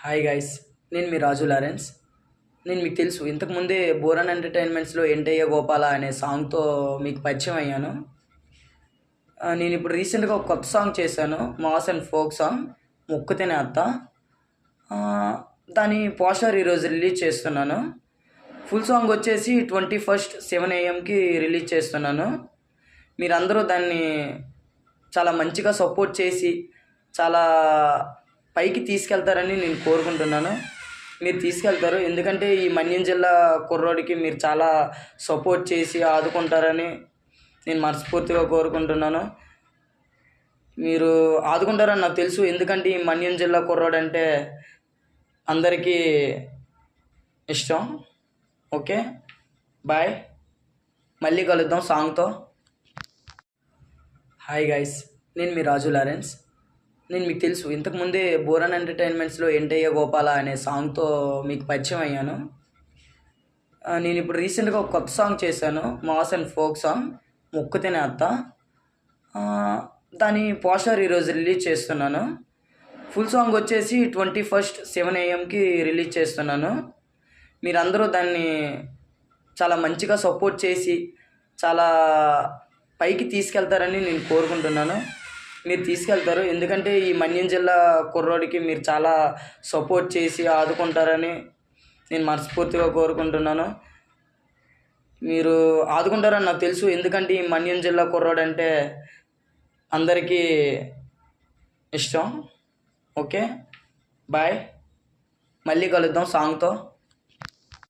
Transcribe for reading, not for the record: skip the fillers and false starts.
Hi guys, నేను మీ రాజు Lawrence. నేను మీకు తెలుసు ఇంతకుముందే బోరన్ ఎంటర్టైన్మెంట్స్లో ఎంటయ్య గోపాల అనే సాంగ్తో మీకు పరిచయం అయ్యాను. నేను ఇప్పుడు రీసెంట్గా ఒక కొత్త సాంగ్ చేశాను, మాస్ అండ్ ఫోక్ సాంగ్ మొక్కుతేనే అత్త. ఆ, దాని పోస్టర్ ఈరోజు రిలీజ్ చేస్తున్నాను. ఫుల్ సాంగ్ వచ్చేసి 21st 7 AM రిలీజ్ చేస్తున్నాను. మీరందరూ దాన్ని చాలా మంచిగా సపోర్ట్ చేసి చాలా పైకి తీసుకెళ్తారని నేను కోరుకుంటున్నాను. మీరు తీసుకెళ్తారు, ఎందుకంటే ఈ మన్యం జిల్లా కుర్రోడికి మీరు చాలా సపోర్ట్ చేసి ఆదుకుంటారని నేను మనస్ఫూర్తిగా కోరుకుంటున్నాను. మీరు ఆదుకుంటారని నాకు తెలుసు, ఎందుకంటే ఈ మన్యం జిల్లా కుర్రోడు అంటే అందరికీ ఇష్టం. ఓకే, బాయ్, మళ్ళీ కలుద్దాం సాంగ్తో. హాయ్ గైస్, నేను మీ రాజు లారెన్స్. నేను మీకు తెలుసు ఇంతకుముందే బోరన్ ఎంటర్టైన్మెంట్స్లో ఎంటయ్య గోపాల అనే సాంగ్తో మీకు పరిచయం అయ్యాను. నేను ఇప్పుడు రీసెంట్గా ఒక కొత్త సాంగ్ చేశాను, మాస్ అండ్ ఫోక్ సాంగ్ మొక్కుతేనే అత్త. దాని పోస్టర్ ఈరోజు రిలీజ్ చేస్తున్నాను. ఫుల్ సాంగ్ వచ్చేసి 21st 7 AM రిలీజ్ చేస్తున్నాను. మీరందరూ దాన్ని చాలా మంచిగా సపోర్ట్ చేసి చాలా పైకి తీసుకెళ్తారని నేను కోరుకుంటున్నాను. మీరు తీసుకెళ్తారు, ఎందుకంటే ఈ మన్యం జిల్లా కుర్రోడికి మీరు చాలా సపోర్ట్ చేసి ఆదుకుంటారని నేను మనస్ఫూర్తిగా కోరుకుంటున్నాను. మీరు ఆదుకుంటారని నాకు తెలుసు, ఎందుకంటే ఈ మన్యం జిల్లా కుర్రోడు అంటే అందరికీ ఇష్టం. ఓకే, బాయ్, మళ్ళీ కలుద్దాం సాంగ్తో.